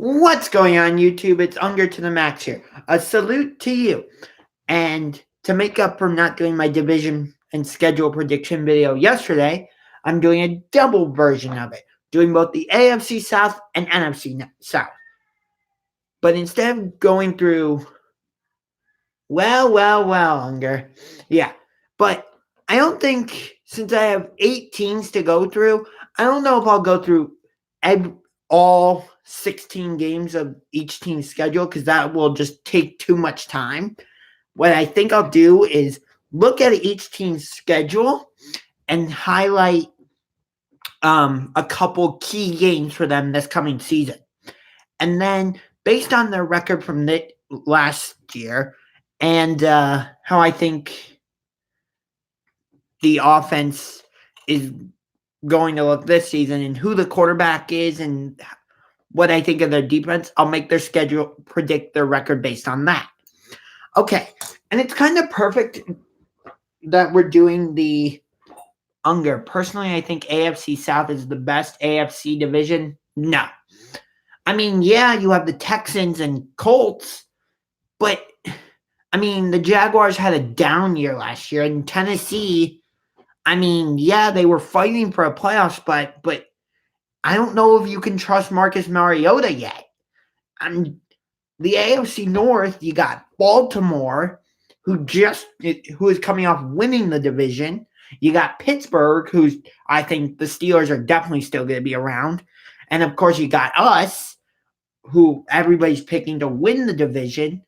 What's going on, YouTube? It's Unger to the Max here. A salute to you. And to make up for not doing my division and schedule prediction video yesterday, I'm doing a double version of it, doing both the AFC South and NFC South. But instead of going through, well, Unger. Yeah. But I don't think, since I have 8 teams to go through, I don't know if I'll go through all 16 games of each team's schedule because that will just take too much time. What I think I'll do is look at each team's schedule and highlight a couple key games for them this coming season. And then based on their record from last year and how I think the offense is going to look this season and who the quarterback is and what I think of their defense, I'll make their schedule, predict their record based on that. Okay, and it's kind of perfect that we're doing the Unger. Personally, I think AFC South is the best AFC division. No. I mean, yeah, you have the Texans and Colts, but, I mean, the Jaguars had a down year last year, and Tennessee, I mean, yeah, they were fighting for a playoff spot, but I don't know if you can trust Marcus Mariota yet. The AFC North, you got Baltimore, who is coming off winning the division. You got Pittsburgh, who's I think the Steelers are definitely still going to be around. And, of course, you got us, who everybody's picking to win the division.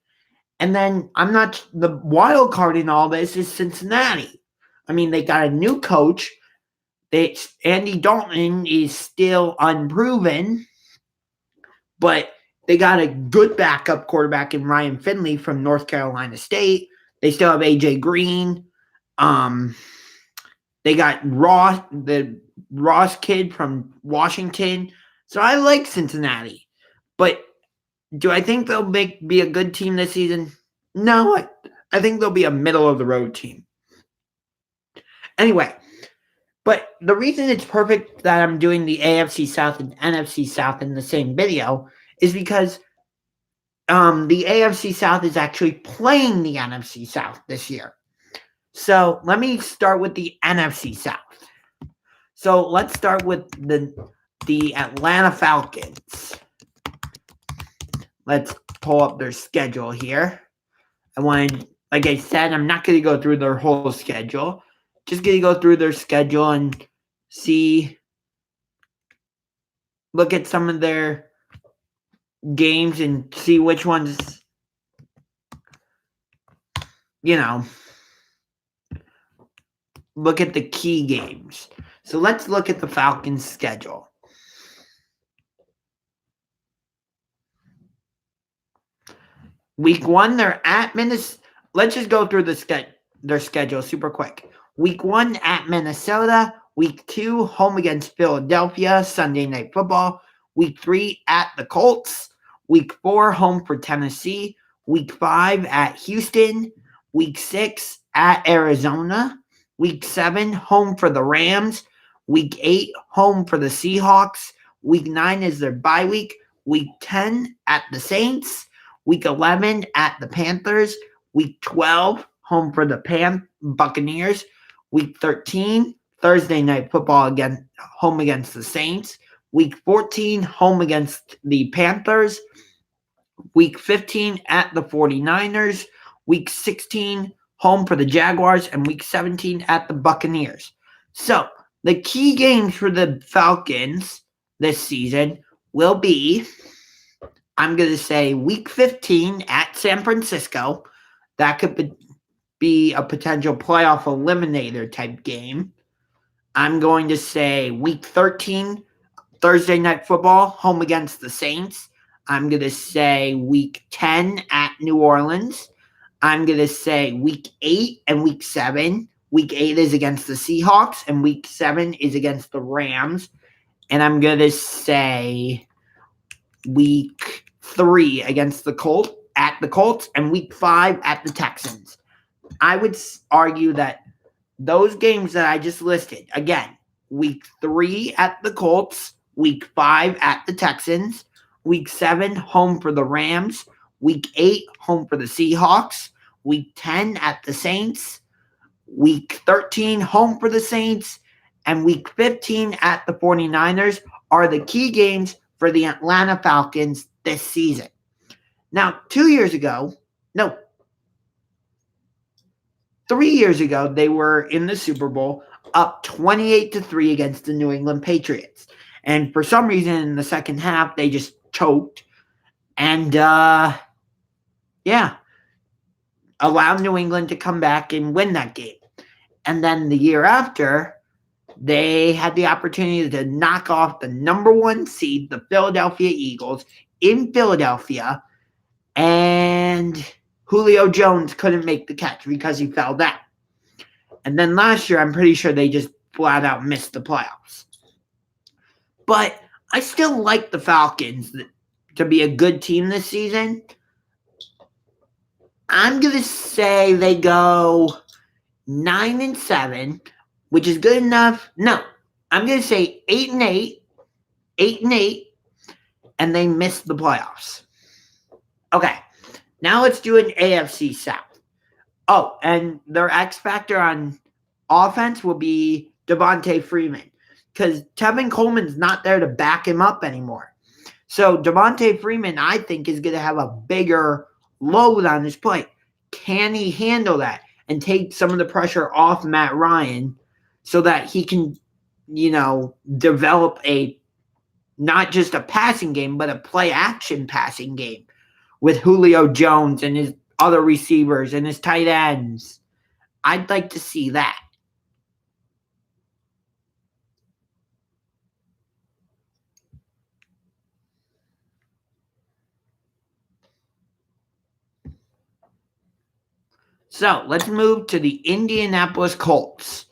And then the wild card in all this is Cincinnati. I mean, they got a new coach. Andy Dalton is still unproven, but they got a good backup quarterback in Ryan Finley from North Carolina State. They still have A.J. Green. They got the Ross kid from Washington. So I like Cincinnati. But do I think they'll be a good team this season? No, I think they'll be a middle-of-the-road team. Anyway, but the reason it's perfect that I'm doing the AFC South and NFC South in the same video is because the AFC South is actually playing the NFC South this year. So let me start with the NFC South. So let's start with the Atlanta Falcons. Let's pull up their schedule here. Like I said, I'm not going to go through their whole schedule. Just going to go through their schedule and look at some of their games and see which ones, look at the key games. So let's look at the Falcons' schedule. Week 1, they're at Minnesota. Let's just go through their schedule super quick. Week 1 at Minnesota. Week 2, home against Philadelphia, Sunday Night Football. Week 3 at the Colts. Week 4, home for Tennessee. Week 5 at Houston. Week 6 at Arizona. Week 7, home for the Rams. Week 8, home for the Seahawks. Week 9 is their bye week. Week 10 at the Saints. Week 11 at the Panthers. Week 12, home for the Buccaneers. Week 13, Thursday Night Football again, home against the Saints. Week 14, home against the Panthers. Week 15 at the 49ers. Week 16, home for the Jaguars. And Week 17 at the Buccaneers. So, the key games for the Falcons this season will be, I'm going to say, Week 15 at San Francisco. That could be a potential playoff eliminator type game. I'm going to say Week 13, Thursday Night Football, home against the Saints. I'm going to say Week 10 at New Orleans. I'm going to say Week 8 and Week 7. Week 8 is against the Seahawks, and Week 7 is against the Rams. And I'm going to say Week 3 against the Colts, and Week 5 at the Texans. I would argue that those games that I just listed, again, Week 3 at the Colts, Week 5 at the Texans, Week 7, home for the Rams. Week 8, home for the Seahawks. Week 10 at the Saints. Week 13, home for the Saints. And Week 15 at the 49ers are the key games for the Atlanta Falcons this season. Now, 3 years ago, they were in the Super Bowl up 28-3 against the New England Patriots. And for some reason in the second half, they just choked. And, allowed New England to come back and win that game. And then the year after, they had the opportunity to knock off the number 1 seed, the Philadelphia Eagles, in Philadelphia. And Julio Jones couldn't make the catch because he fell down. And then last year, I'm pretty sure they just flat out missed the playoffs. But I still like the Falcons to be a good team this season. I'm going to say they go 9-7, which is good enough. No, I'm going to say 8-8, and they missed the playoffs. Okay, now let's do an AFC South. Oh, and their X factor on offense will be Devontae Freeman, because Tevin Coleman's not there to back him up anymore. So Devontae Freeman, I think, is going to have a bigger load on his plate. Can he handle that and take some of the pressure off Matt Ryan so that he can, develop not just a passing game, but a play-action passing game with Julio Jones and his other receivers and his tight ends? I'd like to see that. So let's move to the Indianapolis Colts.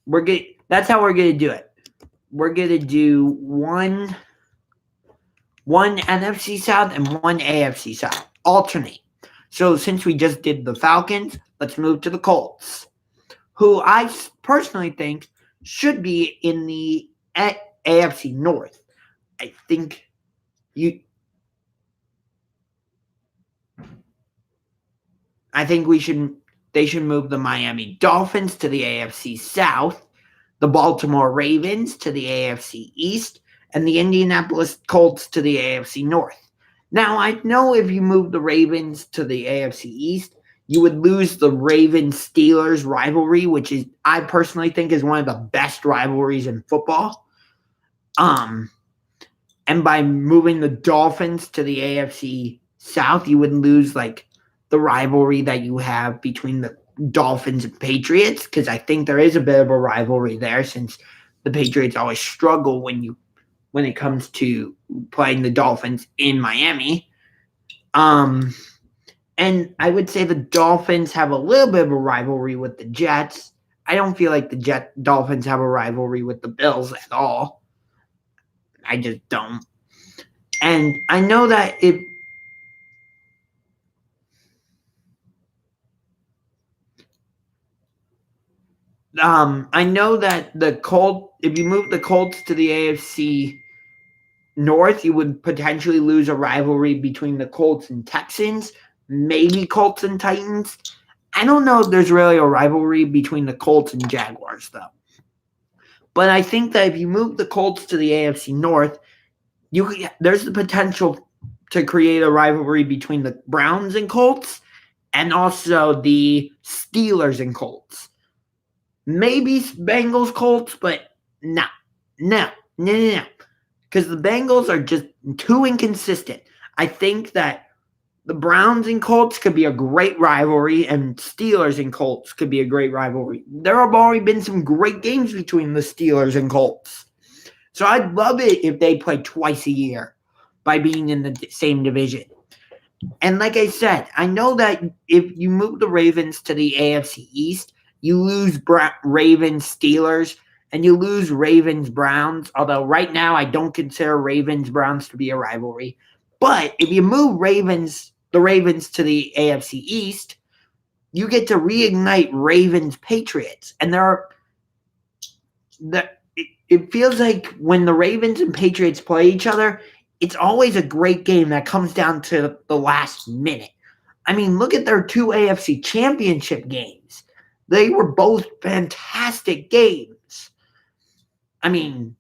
That's how we're going to do it. We're going to do one NFC South and one AFC South. Alternate. So since we just did the Falcons, let's move to the Colts, who I personally think should be in the AFC North. I think they should move the Miami Dolphins to the AFC South, the Baltimore Ravens to the AFC East, and the Indianapolis Colts to the AFC North. Now, I know if you move the Ravens to the AFC East, you would lose the Ravens-Steelers rivalry, which I personally think is one of the best rivalries in football. And by moving the Dolphins to the AFC South, you would lose the rivalry that you have between the Dolphins and Patriots, because I think there is a bit of a rivalry there, since the Patriots always struggle when it comes to playing the Dolphins in Miami. And I would say the Dolphins have a little bit of a rivalry with the Jets. I don't feel like the Dolphins have a rivalry with the Bills at all. I just don't. And I know that if you move the Colts to the AFC North, you would potentially lose a rivalry between the Colts and Texans, maybe Colts and Titans. I don't know if there's really a rivalry between the Colts and Jaguars, though. But I think that if you move the Colts to the AFC North, there's the potential to create a rivalry between the Browns and Colts, and also the Steelers and Colts. Maybe Bengals Colts, but no. Because the Bengals are just too inconsistent. I think that the Browns and Colts could be a great rivalry, and Steelers and Colts could be a great rivalry. There have already been some great games between the Steelers and Colts. So I'd love it if they play twice a year by being in the same division. And like I said, I know that if you move the Ravens to the AFC East, you lose Ravens Steelers, and you lose Ravens Browns, although right now I don't consider Ravens Browns to be a rivalry. But if you move the Ravens to the AFC East, you get to reignite Ravens Patriots. And it feels like when the Ravens and Patriots play each other, it's always a great game that comes down to the last minute. I mean, look at their 2 AFC championship games. They were both fantastic games. I mean,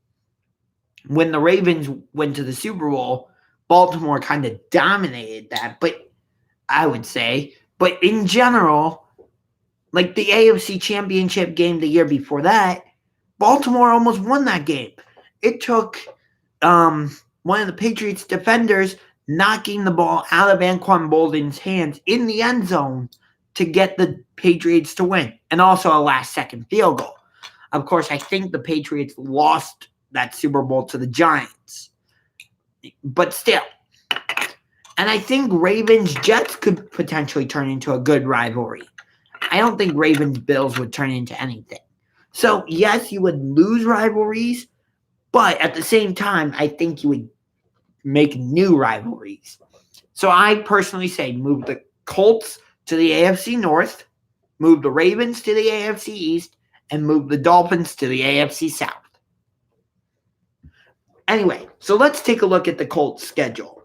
when the Ravens went to the Super Bowl, Baltimore kind of dominated that, but I would say. But in general, like the AFC championship game the year before that, Baltimore almost won that game. It took one of the Patriots defenders knocking the ball out of Anquan Bolden's hands in the end zone to get the Patriots to win, and also a last-second field goal. Of course, I think the Patriots lost that Super Bowl to the Giants. But still. And I think Ravens-Jets could potentially turn into a good rivalry. I don't think Ravens-Bills would turn into anything. So, yes, you would lose rivalries, but at the same time, I think you would make new rivalries. So I personally say move the Colts to the AFC North, move the Ravens to the AFC East, and move the Dolphins to the AFC South. Anyway, so let's take a look at the Colts schedule.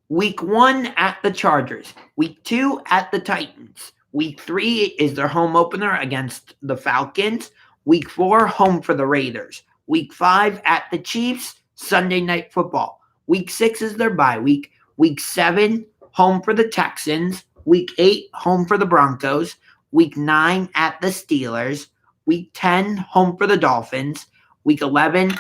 Week 1 at the Chargers. Week 2 at the Titans. Week 3 is their home opener against the Falcons. Week 4, home for the Raiders. Week 5 at the Chiefs, Sunday Night Football. Week 6 is their bye week. Week 7, home for the Texans. Week 8, home for the Broncos. Week 9 at the Steelers. Week 10, home for the Dolphins. Week 11,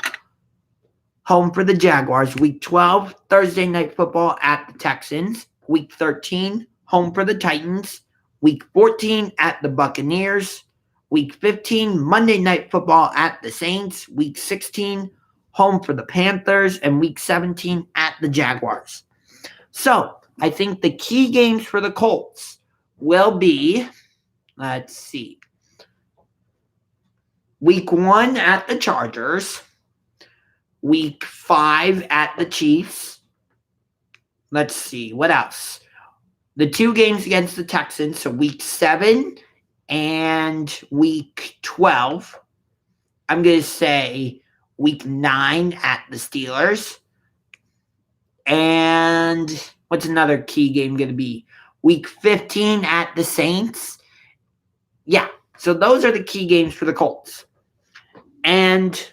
home for the Jaguars. Week 12, Thursday Night Football at the Texans. Week 13, home for the Titans. Week 14 at the Buccaneers. Week 15, Monday Night Football at the Saints. Week 16, home for the Panthers. And Week 17 at the Jaguars. So, I think the key games for the Colts will be, let's see, Week 1 at the Chargers. Week 5 at the Chiefs. Let's see, what else? The 2 games against the Texans, so Week 7 and Week 12. I'm going to say Week 9 at the Steelers. And what's another key game going to be? Week 15 at the Saints. Yeah, so those are the key games for the Colts. And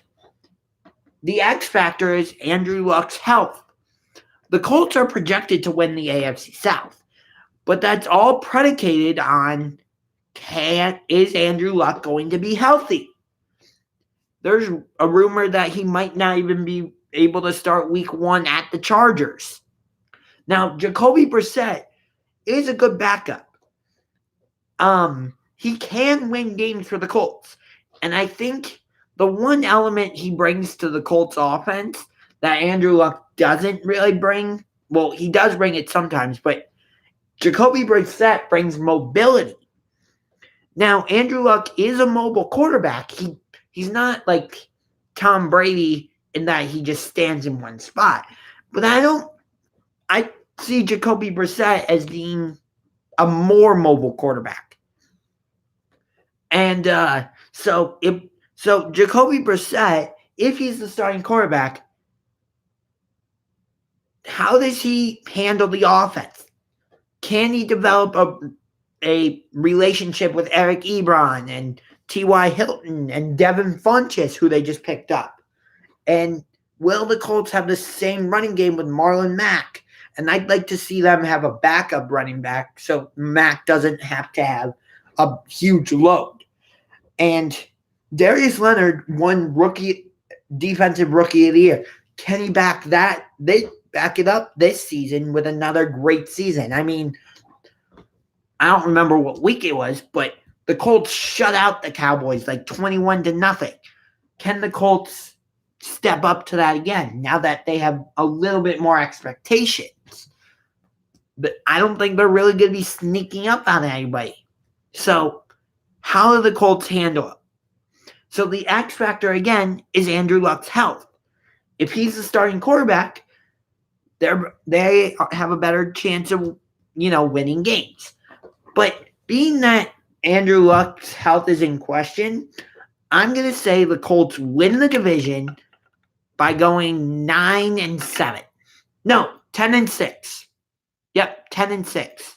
the X factor is Andrew Luck's health. The Colts are projected to win the AFC South, but that's all predicated on is Andrew Luck going to be healthy? There's a rumor that he might not even be able to start Week 1 at the Chargers. Now, Jacoby Brissett is a good backup. He can win games for the Colts, and I think the one element he brings to the Colts offense that Andrew Luck doesn't really bring, well, he does bring it sometimes, but Jacoby Brissett brings mobility. Now, Andrew Luck is a mobile quarterback. He's not like Tom Brady in that he just stands in one spot. But I see Jacoby Brissett as being a more mobile quarterback. And so Jacoby Brissett, if he's the starting quarterback, how does he handle the offense? Can he develop a relationship with Eric Ebron and T.Y. Hilton and Devin Funchess, who they just picked up? And will the Colts have the same running game with Marlon Mack? And I'd like to see them have a backup running back so Mack doesn't have to have a huge load. And Darius Leonard won defensive rookie of the year. Can he back that? They back it up this season with another great season. I mean, I don't remember what week it was, but the Colts shut out the Cowboys like 21-0. Can the Colts step up to that again now that they have a little bit more expectations? But I don't think they're really going to be sneaking up on anybody. So how do the Colts handle it? So the X factor, again, is Andrew Luck's health. If he's the starting quarterback, they have a better chance of, winning games. But being that Andrew Luck's health is in question, I'm going to say the Colts win the division by going 9-7. No, 10-6. Yep, 10-6.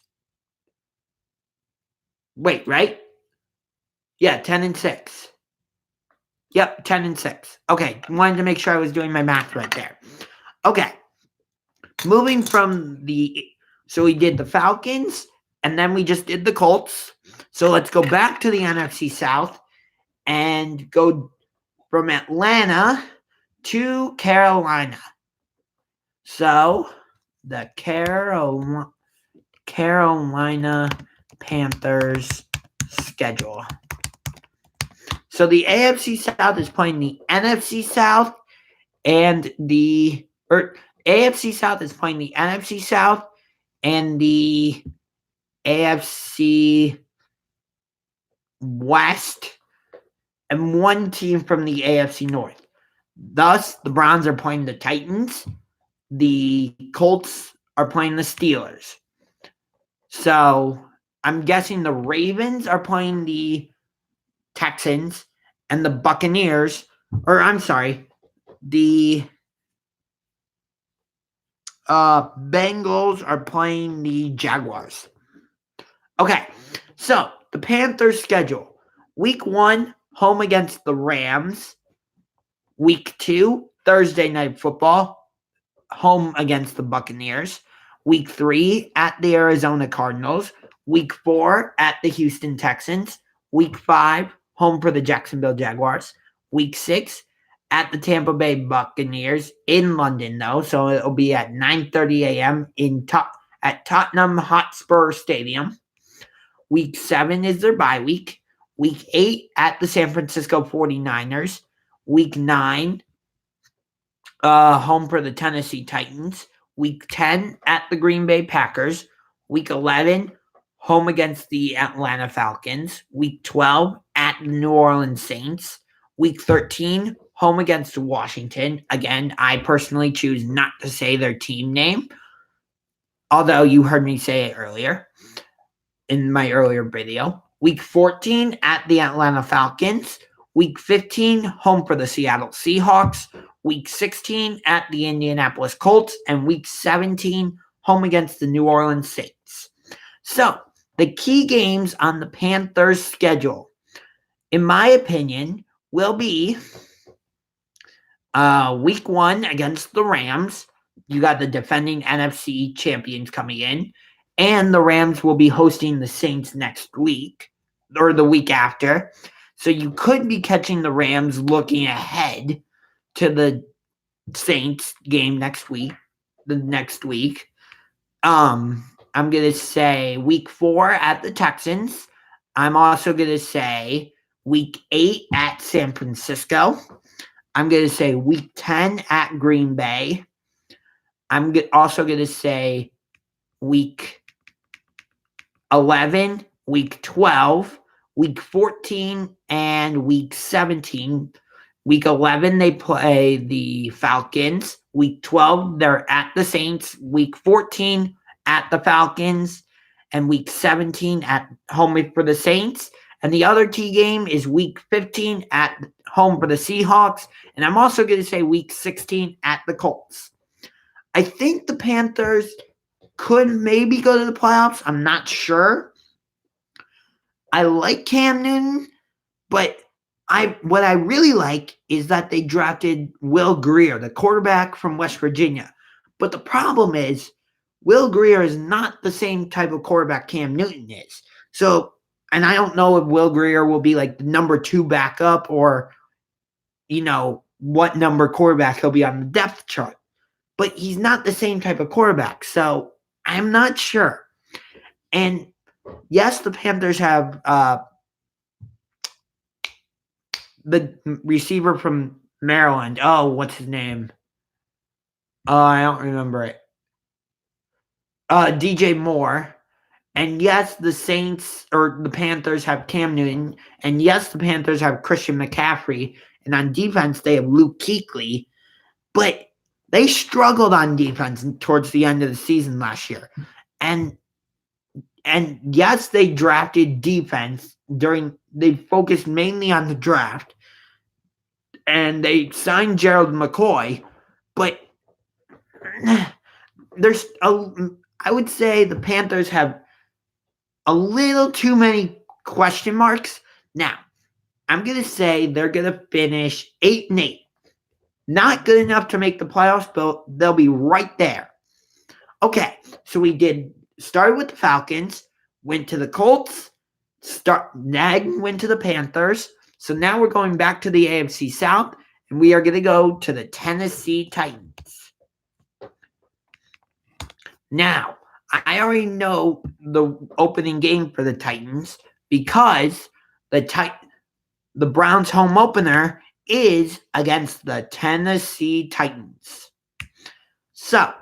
Wait, right? Yeah, 10-6. Yep, 10-6. Okay, wanted to make sure I was doing my math right there. Okay, moving from so we did the Falcons, and then we just did the Colts. So let's go back to the NFC South and go from Atlanta to Carolina. So the Carolina Panthers schedule. So the AFC South is playing the NFC South, and AFC South is playing the NFC South and the AFC West, and one team from the AFC North. Thus, the Browns are playing the Titans. The Colts are playing the Steelers. So I'm guessing the Ravens are playing the Texans, and the Buccaneers, the Bengals are playing the Jaguars. Okay, so the Panthers schedule. Week 1, home against the Rams. Week 2, Thursday Night Football, home against the Buccaneers. Week 3, at the Arizona Cardinals. Week 4, at the Houston Texans. Week 5, home for the Jacksonville Jaguars. Week 6, at the Tampa Bay Buccaneers in London, though, so it'll be at 9:30 a.m. at Tottenham Hotspur Stadium. Week 7 is their bye week. Week 8 at the San Francisco 49ers. Week 9, home for the Tennessee Titans. Week 10 at the Green Bay Packers. Week 11, home against the Atlanta Falcons. Week 12 at the New Orleans Saints. Week 13, home against Washington. Again, I personally choose not to say their team name, although you heard me say it earlier in my earlier video. Week 14 at the Atlanta Falcons. Week 15, home for the Seattle Seahawks. Week 16 at the Indianapolis Colts. And Week 17, home against the New Orleans Saints. So, the key games on the Panthers' schedule, in my opinion, will be Week 1 against the Rams. You got the defending NFC champions coming in. And the Rams will be hosting the Saints next week, or the week after. So you could be catching the Rams looking ahead to the Saints game next week. I'm going to say Week 4 at the Texans. I'm also going to say Week 8 at San Francisco. I'm going to say Week 10 at Green Bay. I'm also going to say Week 11, Week 12, Week 14, and Week 17. Week 11, they play the Falcons. Week 12, they're at the Saints. Week 14, at the Falcons. And Week 17, at home for the Saints. And the other key game is Week 15, at home for the Seahawks. And I'm also going to say Week 16, at the Colts. I think the Panthers could maybe go to the playoffs. I'm not sure. I like Cam Newton, but what I really like is that they drafted Will Grier, the quarterback from West Virginia. But the problem is, Will Grier is not the same type of quarterback Cam Newton is. So, and I don't know if Will Grier will be like the number 2 backup or, what number quarterback he'll be on the depth chart. But he's not the same type of quarterback. So, I'm not sure. And yes, the Panthers have the receiver from Maryland. Oh, what's his name? I don't remember it. DJ Moore. And yes, the Saints or the Panthers have Cam Newton. And yes, the Panthers have Christian McCaffrey. And on defense, they have Luke Kuechly. But they struggled on defense towards the end of the season last year. And yes, they drafted defense they focused mainly on the draft. and they signed Gerald McCoy, but I would say the Panthers have a little too many question marks. Now, I'm going to say they're going to finish 8-8. Not good enough to make the playoffs, but they'll be right there. Okay, so we started with the Falcons, went to the Colts, went to the Panthers. So now we're going back to the AFC South, and we are going to go to the Tennessee Titans. Now, I already know the opening game for the Titans because the Browns' home opener is against the Tennessee Titans. So,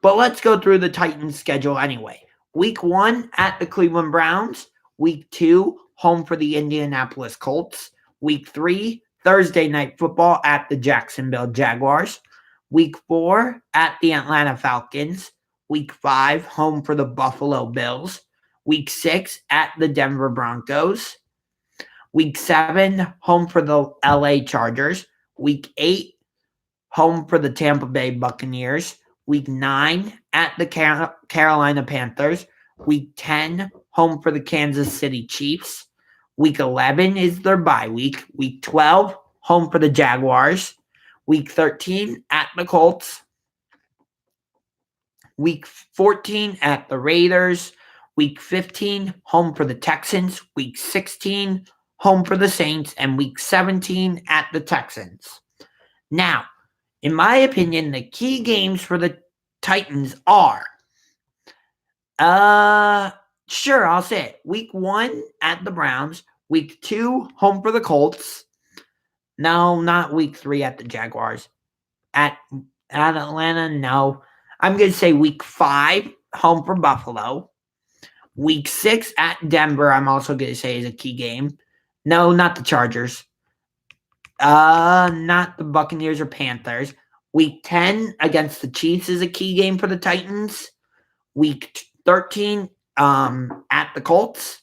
but let's go through the Titans' schedule anyway. Week 1 at the Cleveland Browns. Week 2, home for the Indianapolis Colts. Week 3, Thursday Night Football at the Jacksonville Jaguars. Week 4, at the Atlanta Falcons. Week 5, home for the Buffalo Bills. Week 6, at the Denver Broncos. Week 7, home for the LA Chargers. Week 8, home for the Tampa Bay Buccaneers. Week 9, at the Carolina Panthers. Week 10, home for the Kansas City Chiefs. Week 11 is their bye week. Week 12, home for the Jaguars. Week 13, at the Colts. Week 14, at the Raiders. Week 15, home for the Texans. Week 16, home for the Saints. And Week 17, at the Texans. Now, in my opinion, the key games for the Titans are, sure, I'll say it. Week 1 at the Browns. Week 2, home for the Colts. No, not Week 3 at the Jaguars. At Atlanta, no. I'm going to say Week 5, home for Buffalo. Week 6 at Denver, I'm also going to say is a key game. No, not the Chargers. Not the Buccaneers or Panthers. Week 10 against the Chiefs is a key game for the Titans. Week 13 at the Colts.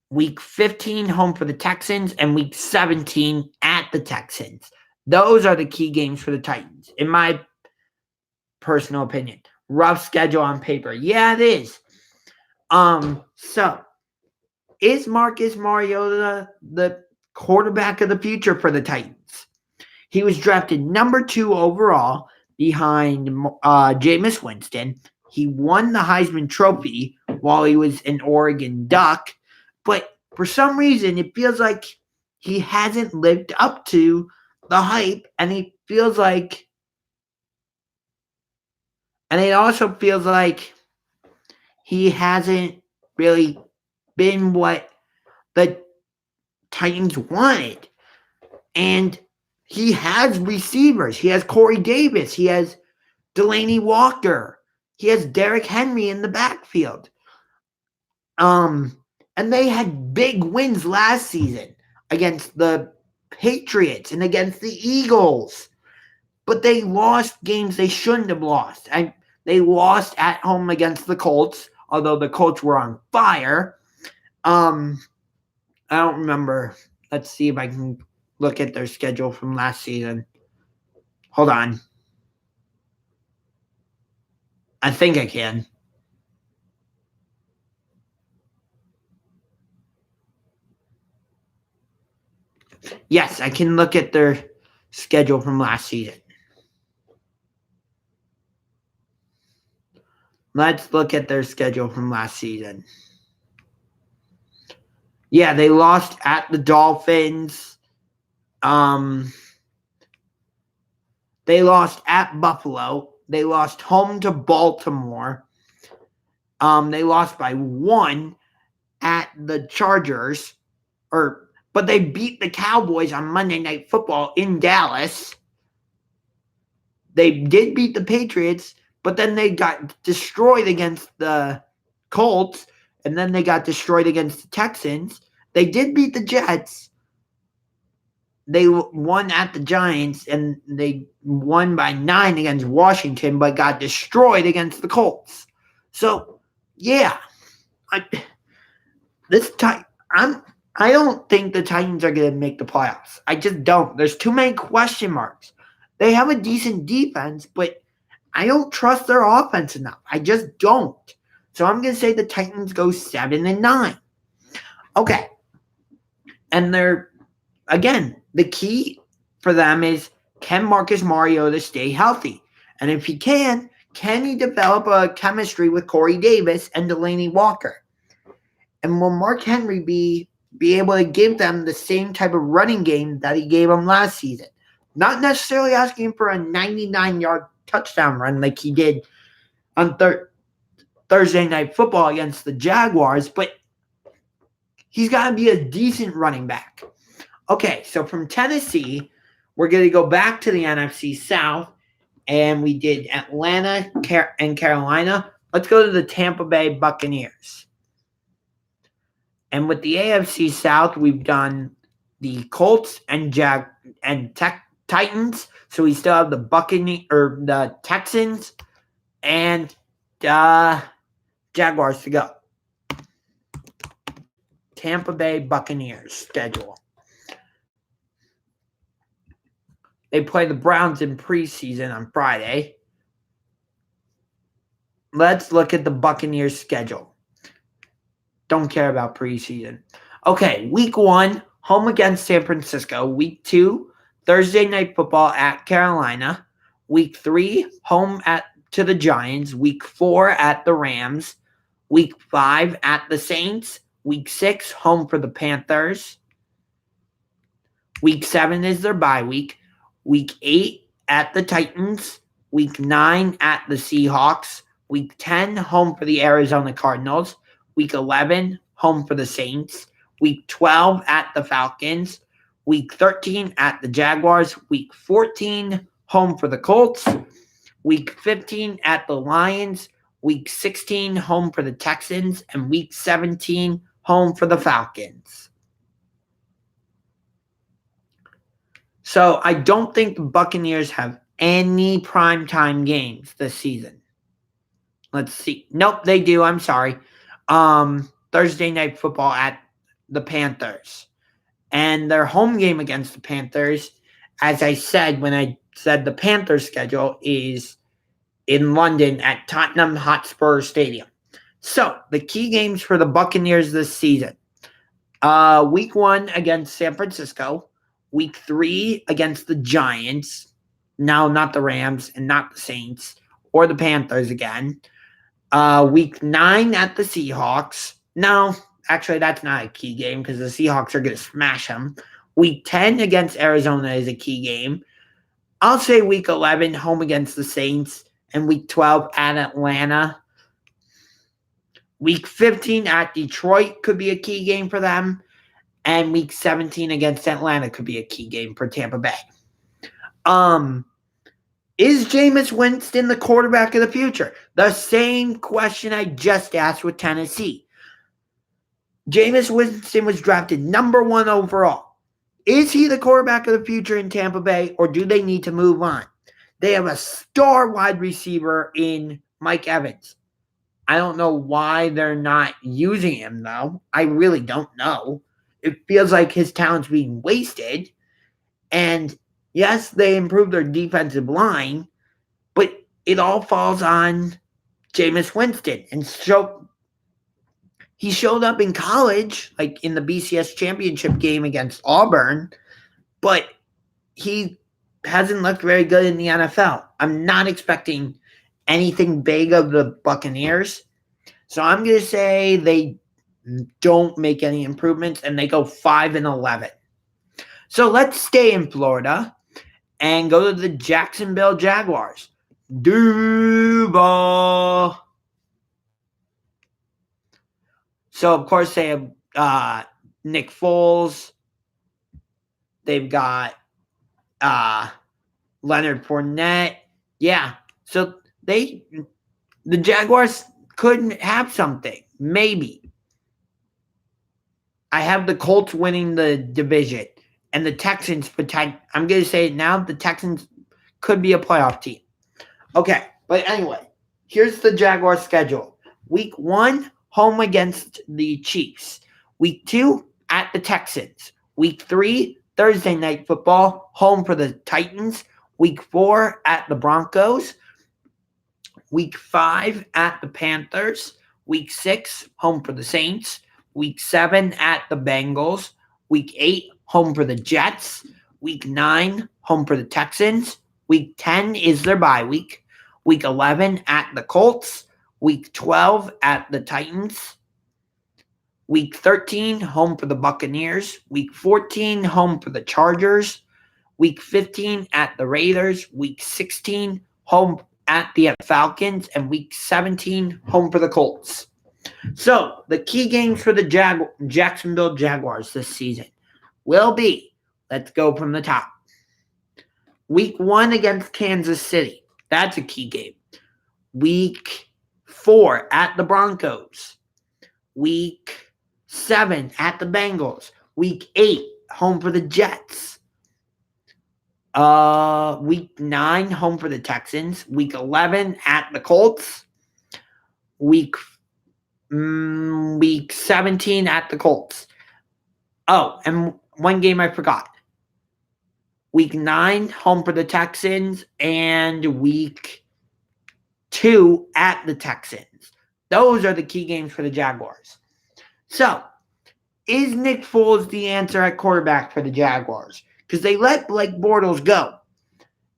Week 15 home for the Texans. And Week 17 at the Texans. Those are the key games for the Titans, in my personal opinion. Rough schedule on paper. Yeah, it is. So, is Marcus Mariota the quarterback of the future for the Titans? He was drafted number 2 overall behind Jameis Winston. He won the Heisman Trophy while he was an Oregon Duck. But for some reason, it feels like he hasn't lived up to the hype. And it also feels like he hasn't really been what the Titans wanted. And he has receivers. He has Corey Davis. He has Delaney Walker. He has Derrick Henry in the backfield. And they had big wins last season against the Patriots and against the Eagles. But they lost games they shouldn't have lost. And they lost at home against the Colts, although the Colts were on fire. I don't remember. Let's see if I can look at their schedule from last season. Hold on. I think I can. Yes, I can look at their schedule from last season. Let's look at their schedule from last season. Yeah, they lost at the Dolphins. They lost at Buffalo. They lost home to Baltimore. They lost by 1 at the Chargers. But they beat the Cowboys on Monday Night Football in Dallas. They did beat the Patriots, but then they got destroyed against the Colts, and then they got destroyed against the Texans. They did beat the Jets. They won at the Giants, and they won by 9 against Washington, but got destroyed against the Colts. So, yeah, I don't think the Titans are going to make the playoffs. I just don't. There's too many question marks. They have a decent defense, but I don't trust their offense enough. I just don't. So I'm going to say the Titans go 7-9. Okay. And the key for them is, can Marcus Mariota stay healthy? And if he can he develop a chemistry with Corey Davis and Delaney Walker? And will Mark Henry be able to give them the same type of running game that he gave them last season? Not necessarily asking for a 99-yard touchdown run like he did on Thursday Night Football against the Jaguars, but he's got to be a decent running back. Okay, so from Tennessee, we're going to go back to the NFC South, and we did Atlanta and Carolina. Let's go to the Tampa Bay Buccaneers. And with the AFC South, we've done the Colts and Titans. So we still have the Texans and Jaguars to go. Tampa Bay Buccaneers schedule. They play the Browns in preseason on Friday. Let's look at the Buccaneers schedule. Don't care about preseason. Okay, week 1, home against San Francisco. Week 2, Thursday Night Football at Carolina. Week 3, home to the Giants. Week 4 at the Rams. Week 5 at the Saints. Week 6, home for the Panthers. Week 7 is their bye week. Week 8 at the Titans. Week 9 at the Seahawks. Week 10, home for the Arizona Cardinals. Week 11, home for the Saints. Week 12 at the Falcons. Week 13 at the Jaguars. Week 14, home for the Colts. Week 15 at the Lions. Week 16, home for the Texans. And Week 17, home for the Falcons. So I don't think the Buccaneers have any primetime games this season. Let's see. Nope, they do. I'm sorry. Thursday Night Football at the Panthers. And their home game against the Panthers, as I said when I said the Panthers schedule, is in London at Tottenham Hotspur Stadium. So the key games for the Buccaneers this season. Week 1 against San Francisco. Week 3 against the Giants. Now not the Rams and not the Saints or the Panthers again. Week 9 at the Seahawks. No, actually that's not a key game because the Seahawks are going to smash them. Week 10 against Arizona is a key game. I'll say Week 11, home against the Saints. And Week 12 at Atlanta. Week 15 at Detroit could be a key game for them. And Week 17 against Atlanta could be a key game for Tampa Bay. Is Jameis Winston the quarterback of the future? The same question I just asked with Tennessee. Jameis Winston was drafted number 1 overall. Is he the quarterback of the future in Tampa Bay, or do they need to move on? They have a star wide receiver in Mike Evans. I don't know why they're not using him, though. I really don't know. It feels like his talent's being wasted. And yes, they improved their defensive line, but it all falls on Jameis Winston. And so he showed up in college, like in the BCS championship game against Auburn, but he hasn't looked very good in the NFL. I'm not expecting anything big of the Buccaneers. So I'm going to say they don't make any improvements and they go 5-11. So let's stay in Florida and go to the Jacksonville Jaguars. Duval. So, of course, they have Nick Foles. They've got Leonard Fournette. Yeah. So the Jaguars couldn't have something. Maybe. I have the Colts winning the division. And the Texans, I'm going to say it now, the Texans could be a playoff team. Okay. But anyway, here's the Jaguars schedule. Week 1, home against the Chiefs. Week 2, at the Texans. Week 3, Thursday Night Football, home for the Titans. Week 4 at the Broncos. Week 5 at the Panthers. Week 6, home for the Saints. Week 7 at the Bengals. Week 8, home for the Jets. Week 9, home for the Texans. Week 10 is their bye week. Week 11 at the Colts. Week 12 at the Titans. Week 13, home for the Buccaneers. Week 14, home for the Chargers. Week 15 at the Raiders. Week 16, home at the Falcons. And Week 17, home for the Colts. So, the key games for the Jacksonville Jaguars this season will be, let's go from the top. Week 1 against Kansas City. That's a key game. Week 4 at the Broncos. Week 7 at the Bengals. Week 8, home for the Jets. Week 9, home for the Texans. Week 11 at the Colts. Week 17 at the Colts. Oh, and one game I forgot. Week 9, home for the Texans, and Week 2 at the Texans. Those are the key games for the Jaguars. So, is Nick Foles the answer at quarterback for the Jaguars? Because they let Blake Bortles go.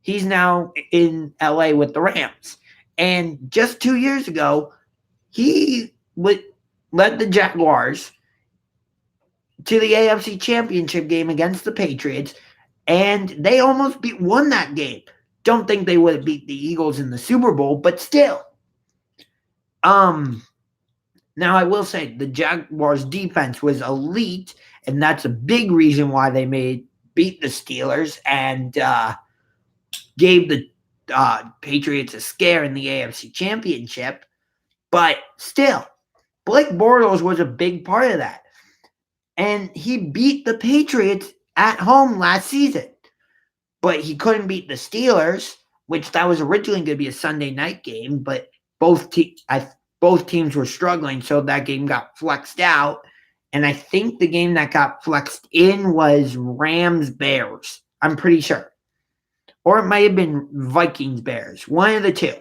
He's now in LA with the Rams. And just 2 years ago, he led the Jaguars to the AFC Championship game against the Patriots, and they almost won that game. Don't think they would have beat the Eagles in the Super Bowl, but still. Now, I will say the Jaguars' defense was elite, and that's a big reason why they beat the Steelers and gave the Patriots a scare in the AFC Championship. But still, Blake Bortles was a big part of that. And he beat the Patriots at home last season. But he couldn't beat the Steelers, which that was originally going to be a Sunday night game, but both teams were struggling, so that game got flexed out. And I think the game that got flexed in was Rams-Bears. I'm pretty sure. Or it might have been Vikings-Bears. One of the two.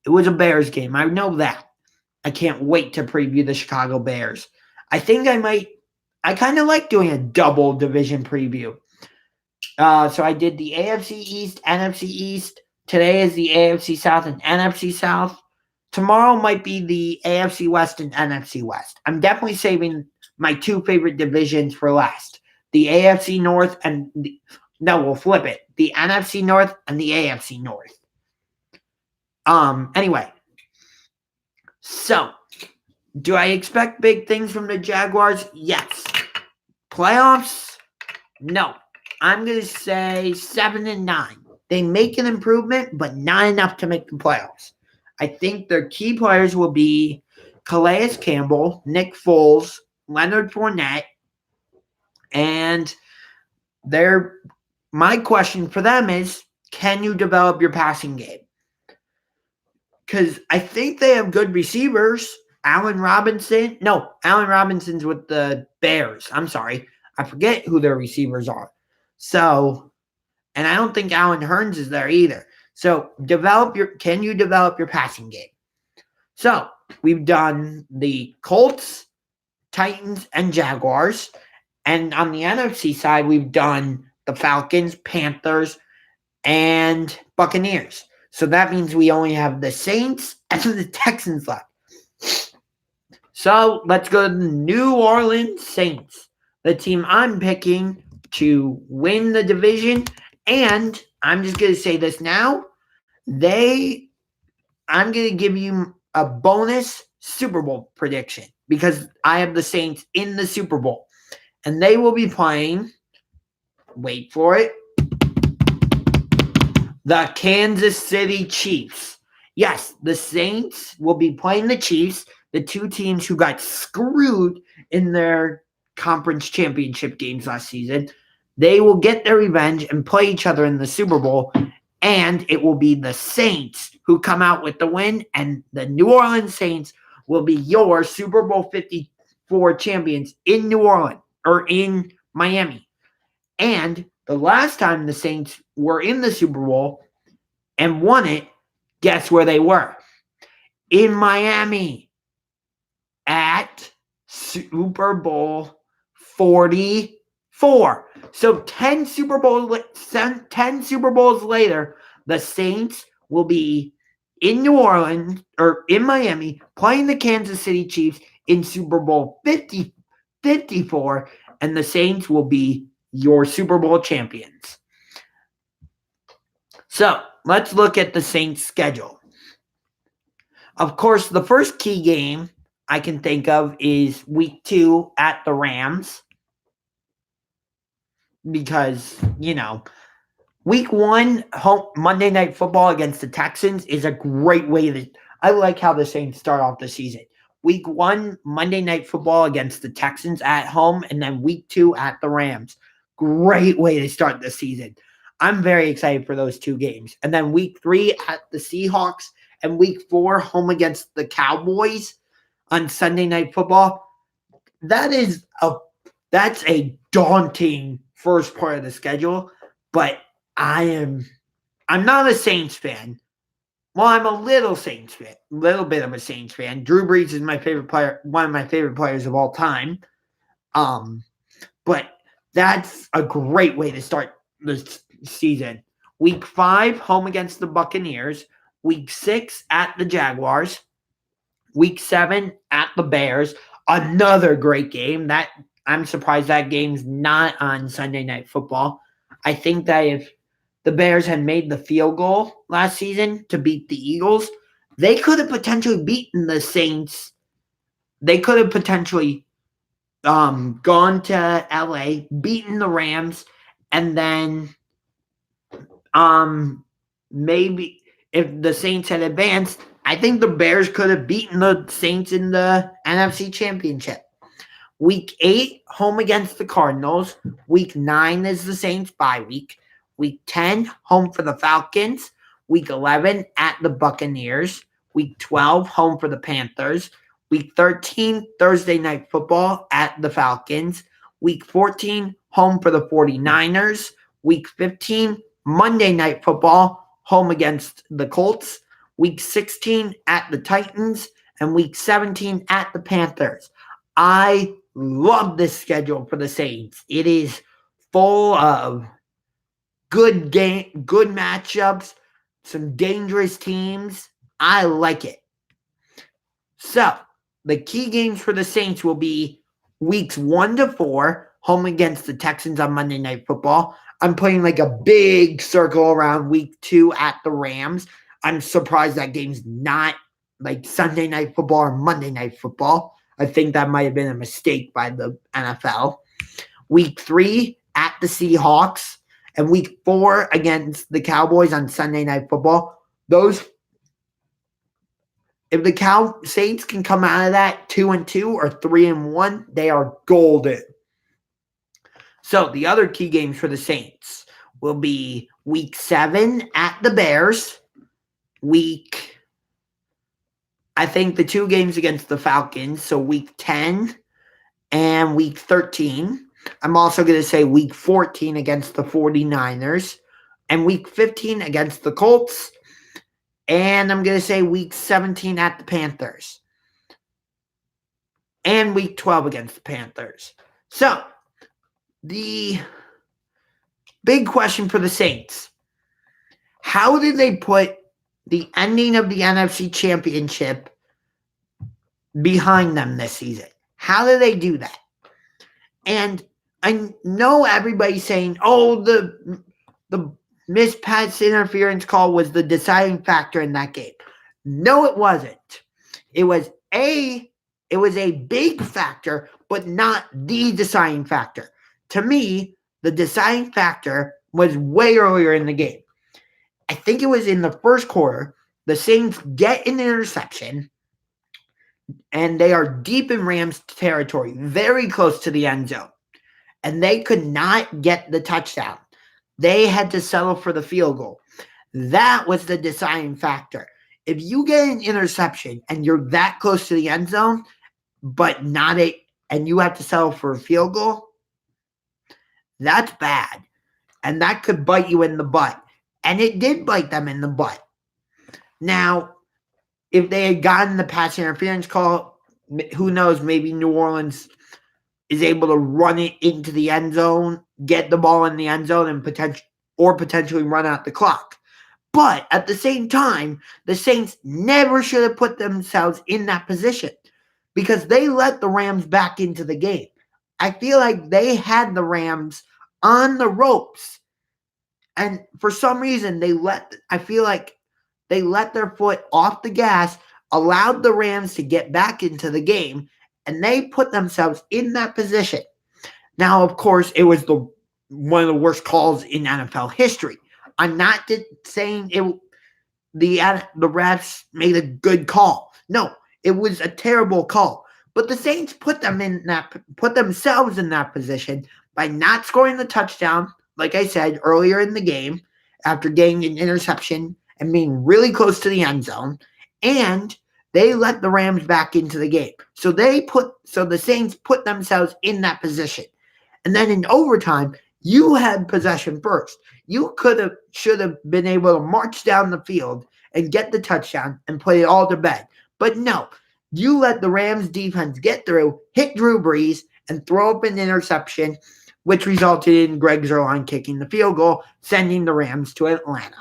It was a Bears game. I know that. I can't wait to preview the Chicago Bears. I think I kind of like doing a double division preview. So I did the AFC East, NFC East. Today is the AFC South and NFC South. Tomorrow might be the AFC West and NFC West. I'm definitely saving my two favorite divisions for last. The AFC North we'll flip it. The NFC North and the AFC North. Anyway. So, do I expect big things from the Jaguars? Yes. Playoffs? No. I'm going to say 7-9. They make an improvement, but not enough to make the playoffs. I think their key players will be Calais Campbell, Nick Foles, Leonard Fournette, and my question for them is, can you develop your passing game? Because I think they have good receivers. Allen Robinson's with the Bears. I'm sorry. I forget who their receivers are. So, and I don't think Allen Hurns is there either. So, can you develop your passing game? So, we've done the Colts, Titans, and Jaguars. And on the NFC side, we've done the Falcons, Panthers, and Buccaneers. So that means we only have the Saints and the Texans left. So let's go to the New Orleans Saints, the team I'm picking to win the division. And I'm just going to say this now. I'm going to give you a bonus Super Bowl prediction because I have the Saints in the Super Bowl. And they will be playing, wait for it, the Kansas City Chiefs. Yes, the Saints will be playing the Chiefs, the two teams who got screwed in their conference championship games last season. They will get their revenge and play each other in the Super Bowl, and it will be the Saints who come out with the win, and the New Orleans Saints will be your Super Bowl 54 champions in New Orleans. or in Miami. And the last time the Saints were in the Super Bowl and won it, guess where they were? In Miami at Super Bowl 44. So 10 Super Bowls later, the Saints will be in New Orleans or in Miami playing the Kansas City Chiefs in Super Bowl 54, and the Saints will be your Super Bowl champions. So let's look at the Saints' schedule. Of course, the first key game I can think of is week 2 at the Rams. Because, week 1, Monday Night Football against the Texans is a great way to... I like how the Saints start off the season. Week 1, Monday Night Football against the Texans at home, and then week 2 at the Rams. Great way to start the season. I'm very excited for those 2 games. And then week 3 at the Seahawks, and week 4 home against the Cowboys on Sunday Night Football. That's a daunting first part of the schedule, but I'm not a Saints fan. Well, I'm a little bit of a Saints fan. Drew Brees is my favorite player, one of my favorite players of all time. But that's a great way to start the season. Week 5, home against the Buccaneers. Week 6 at the Jaguars. Week 7 at the Bears. Another great game. I'm surprised that game's not on Sunday Night Football. I think that if the Bears had made the field goal last season to beat the Eagles, they could have potentially beaten the Saints. They could have potentially gone to LA, beaten the Rams, and then maybe if the Saints had advanced, I think the Bears could have beaten the Saints in the NFC Championship. Week 8, home against the Cardinals. Week 9 is the Saints bye week. Week 10, home for the Falcons. Week 11, at the Buccaneers. Week 12, home for the Panthers. Week 13, Thursday Night Football at the Falcons. Week 14, home for the 49ers. Week 15, Monday Night Football, home against the Colts. Week 16, at the Titans. And Week 17, at the Panthers. I love this schedule for the Saints. It is full of good matchups, some dangerous teams. I like it. So, the key games for the Saints will be weeks 1 to 4, home against the Texans on Monday Night Football. I'm putting like a big circle around week 2 at the Rams. I'm surprised that game's not like Sunday Night Football or Monday Night Football. I think that might have been a mistake by the NFL. Week 3 at the Seahawks. And week 4 against the Cowboys on Sunday Night Football. If the Saints can come out of that 2-2 or 3-1, they are golden. So the other key games for the Saints will be week 7 at the Bears. I think the 2 games against the Falcons, so week 10 and week 13. I'm also going to say week 14 against the 49ers and week 15 against the Colts. And I'm going to say week 17 at the Panthers and week 12 against the Panthers. So, the big question for the Saints, how did they put the ending of the NFC Championship behind them this season? How did they do that? And I know everybody's saying, oh, the missed pass interference call was the deciding factor in that game. No, it wasn't. It was a big factor, but not the deciding factor. To me, the deciding factor was way earlier in the game. I think it was in the first quarter. The Saints get an interception, and they are deep in Rams territory, very close to the end zone. And they could not get the touchdown. They had to settle for the field goal. That was the deciding factor. If you get an interception and you're that close to the end zone, but not and you have to settle for a field goal, That's bad. And that could bite you in the butt. And it did bite them in the butt. Now, if they had gotten the pass interference call, who knows, maybe New Orleans is able to run it into the end zone, get the ball in the end zone, and potentially run out the clock. But at the same time, the Saints never should have put themselves in that position because they let the Rams back into the game. I feel like they had the Rams on the ropes. And for some reason, I feel like they let their foot off the gas, allowed the Rams to get back into the game, and they put themselves in that position. Now, of course, it was one of the worst calls in NFL history. I'm not saying the refs made a good call. No, it was a terrible call. But the Saints put themselves in that position by not scoring the touchdown, like I said earlier in the game, after getting an interception and being really close to the end zone, and they let the Rams back into the game. So the Saints put themselves in that position. And then in overtime, you had possession first. You should have been able to march down the field and get the touchdown and put it all to bed. But no, you let the Rams defense get through, hit Drew Brees, and throw up an interception, which resulted in Greg Zuerlein kicking the field goal, sending the Rams to Atlanta.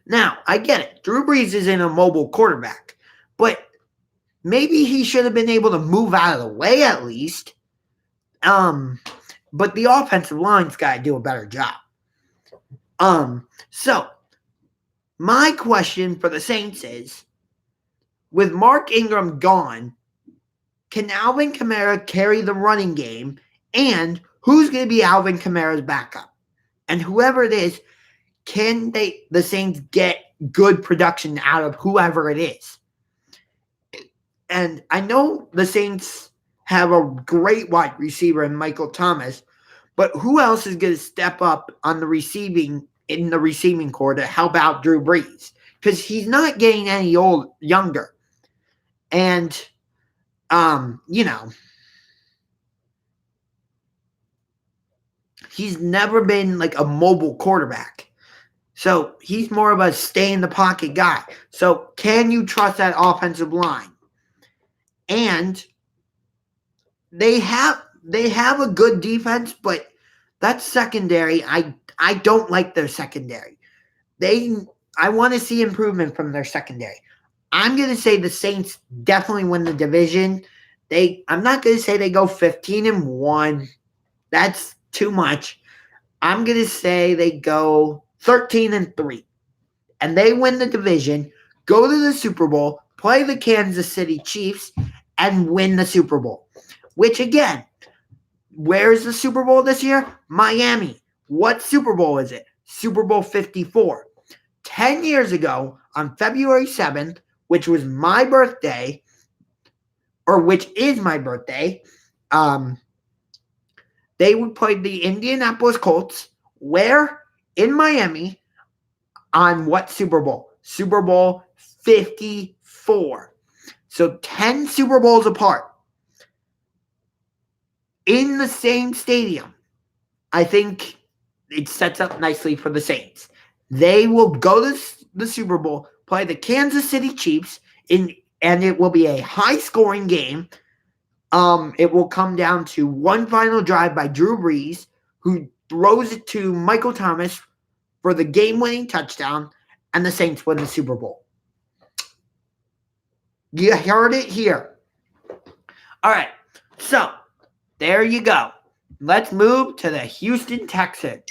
Now, I get it. Drew Brees isn't a mobile quarterback, but maybe he should have been able to move out of the way at least. But the offensive line's got to do a better job. So, my question for the Saints is, with Mark Ingram gone, can Alvin Kamara carry the running game? And who's going to be Alvin Kamara's backup? And whoever it is, can the Saints get good production out of whoever it is? And I know the Saints have a great wide receiver in Michael Thomas, but who else is going to step up in the receiving core to help out Drew Brees? Because he's not getting any younger. And, he's never been like a mobile quarterback. So he's more of a stay-in-the-pocket guy. So can you trust that offensive line? And they have a good defense, but that secondary, I don't like their secondary. I want to see improvement from their secondary. I'm going to say the Saints definitely win the division. I'm not going to say they go 15-1. That's too much. I'm going to say they go 13-3. And they win the division, go to the Super Bowl, play the Kansas City Chiefs, and win the Super Bowl. Which, again, where's the Super Bowl this year? Miami. What Super Bowl is it? Super Bowl 54. 10 years ago, on February 7th, which was my birthday, or which is my birthday, they would play the Indianapolis Colts, where? In Miami, on what Super Bowl? Super Bowl 54. So 10 Super Bowls apart. In the same stadium. I think it sets up nicely for the Saints. They will go to the Super Bowl, play the Kansas City Chiefs, and it will be a high-scoring game. It will come down to one final drive by Drew Brees, who throws it to Michael Thomas for the game-winning touchdown, and the Saints win the Super Bowl. You heard it here. All right, so there you go. Let's move to the Houston Texans.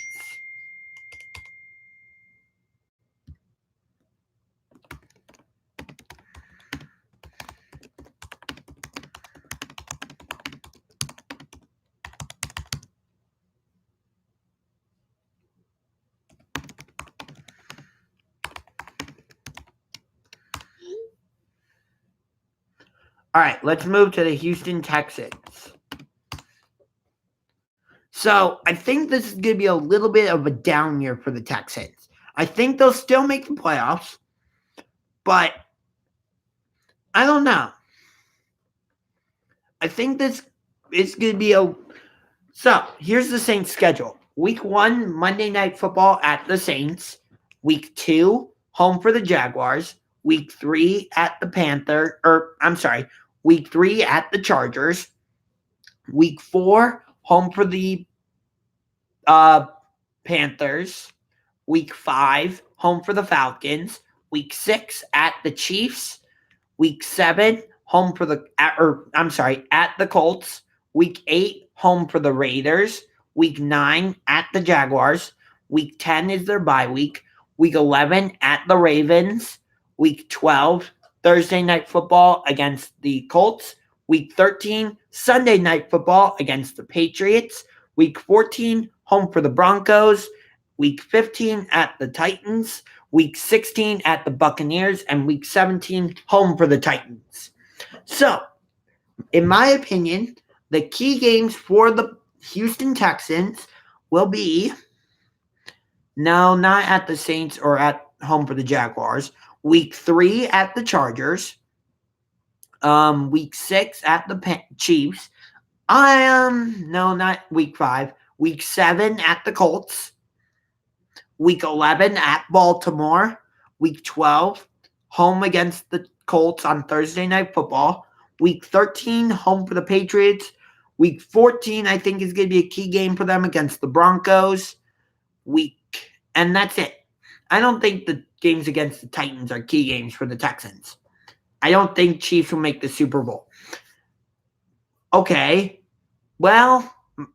All right, let's move to the Houston Texans. So I think this is going to be a little bit of a down year for the Texans. I think they'll still make the playoffs, but I don't know. I think this it's going to be a. So here's the Saints schedule. Week 1, Monday Night Football at the Saints. Week 2, home for the Jaguars. Week 3 at the Week 3 at the Chargers. Week 4, home for the Panthers. Week 5, home for the Falcons. Week 6 at the Chiefs. Week 7, home for at the Colts. Week 8, home for the Raiders. Week 9 at the Jaguars. Week 10 is their bye week. Week 11 at the Ravens. Week 12, Thursday Night Football against the Colts. Week 13, Sunday Night Football against the Patriots. Week 14, home for the Broncos. Week 15 at the Titans. Week 16 at the Buccaneers. And Week 17, home for the Titans. So, in my opinion, the key games for the Houston Texans will be, no, not at the Saints or at home for the Jaguars. Week 3 at the Chargers. Week 6 at the Chiefs. No, not week 5. Week 7 at the Colts. Week 11 at Baltimore. Week 12, home against the Colts on Thursday Night Football. Week 13, home for the Patriots. Week 14, I think, is going to be a key game for them against the Broncos. And that's it. I don't think the games against the Titans are key games for the Texans. I don't think Chiefs will make the Super Bowl. Okay. Well,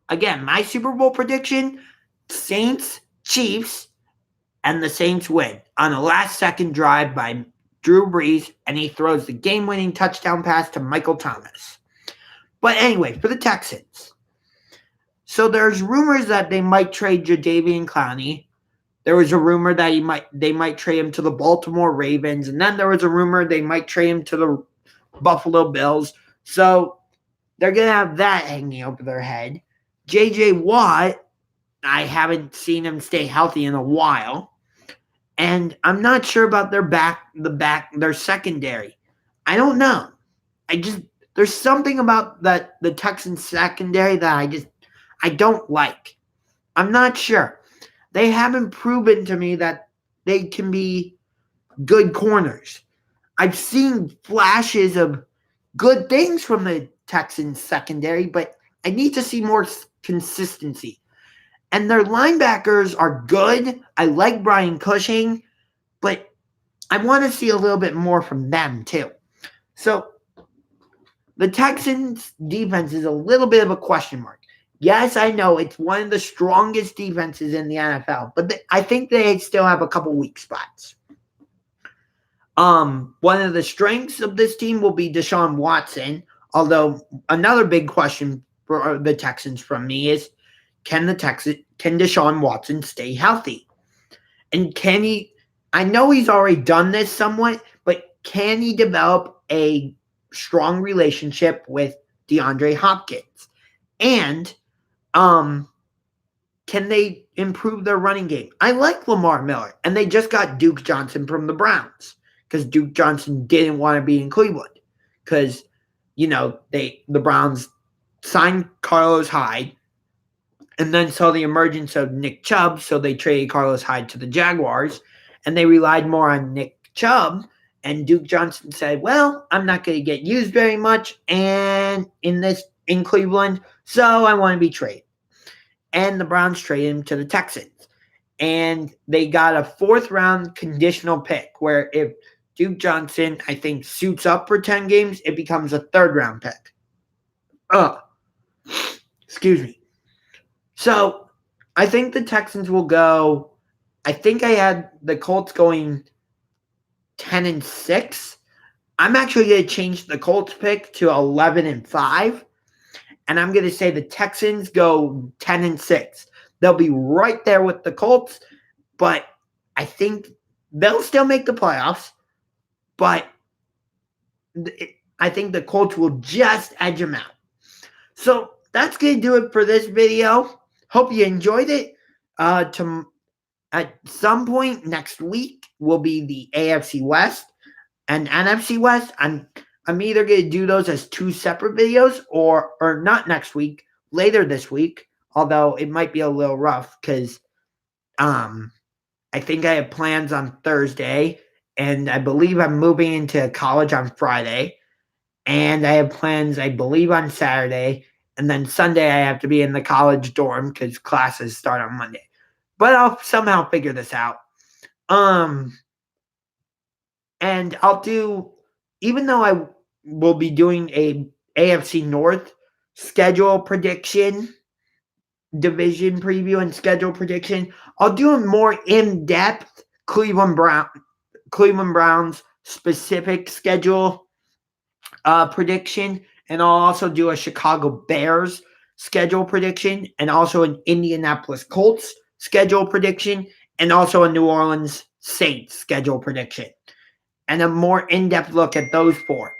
again, my Super Bowl prediction, Saints, Chiefs, and the Saints win on a last-second drive by Drew Brees, and he throws the game-winning touchdown pass to Michael Thomas. But anyway, for the Texans. So there's rumors that they might trade Jadeveon Clowney. There was a rumor that they might trade him to the Baltimore Ravens, and then there was a rumor they might trade him to the Buffalo Bills. So they're going to have that hanging over their head. J.J. Watt, I haven't seen him stay healthy in a while. And I'm not sure about their secondary. I don't know. There's something about the Texans secondary that I don't like. I'm not sure. They haven't proven to me that they can be good corners. I've seen flashes of good things from the Texans secondary, but I need to see more consistency. And their linebackers are good. I like Brian Cushing, but I want to see a little bit more from them too. So the Texans defense is a little bit of a question mark. Yes, I know it's one of the strongest defenses in the NFL, but I think they still have a couple weak spots. One of the strengths of this team will be Deshaun Watson, although another big question for the Texans from me is, can Deshaun Watson stay healthy? And I know he's already done this somewhat, but can he develop a strong relationship with DeAndre Hopkins? And can they improve their running game? I like Lamar Miller, and they just got Duke Johnson from the Browns because Duke Johnson didn't want to be in Cleveland because, the Browns signed Carlos Hyde and then saw the emergence of Nick Chubb, so they traded Carlos Hyde to the Jaguars, and they relied more on Nick Chubb, and Duke Johnson said, well, I'm not going to get used very much in Cleveland, so I want to be traded. And the Browns traded him to the Texans. And they got a 4th-round conditional pick where if Duke Johnson, I think, suits up for 10 games, it becomes a 3rd-round pick. Excuse me. So I think the Texans will go, I think I had the Colts going 10-6. I'm actually going to change the Colts pick to 11-5. And I'm going to say the Texans go 10-6. They'll be right there with the Colts, but I think they'll still make the playoffs. But I think the Colts will just edge them out. So that's going to do it for this video. Hope you enjoyed it. At some point next week will be the AFC West and NFC West. I'm I'm either going to do those as 2 separate videos or not next week, later this week, although it might be a little rough because I think I have plans on Thursday, and I believe I'm moving into college on Friday, and I have plans, I believe, on Saturday, and then Sunday I have to be in the college dorm because classes start on Monday. But I'll somehow figure this out. And I'll do, even though I will be doing a AFC North schedule prediction, division preview and schedule prediction, I'll do a more in-depth Cleveland Browns specific schedule prediction, and I'll also do a Chicago Bears schedule prediction, and also an Indianapolis Colts schedule prediction, and also a New Orleans Saints schedule prediction, and a more in-depth look at those 4.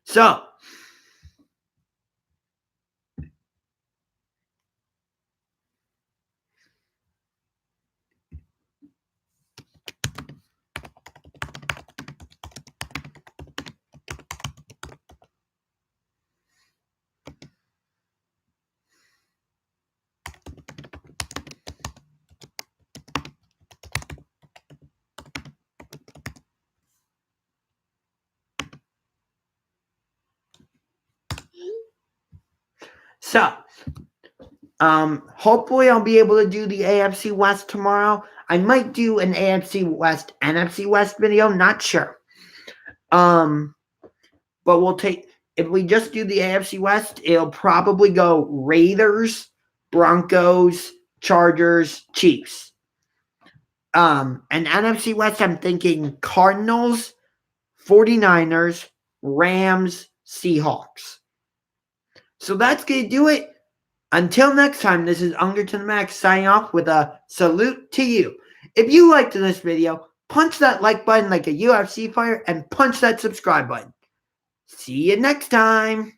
So, hopefully I'll be able to do the AFC West tomorrow. I might do an AFC West, NFC West video, not sure. But if we just do the AFC West, it'll probably go Raiders, Broncos, Chargers, Chiefs. And NFC West, I'm thinking Cardinals, 49ers, Rams, Seahawks. So that's going to do it. Until next time, this is Unger to the Max signing off with a salute to you. If you liked this video, punch that like button like a UFC fighter and punch that subscribe button. See you next time.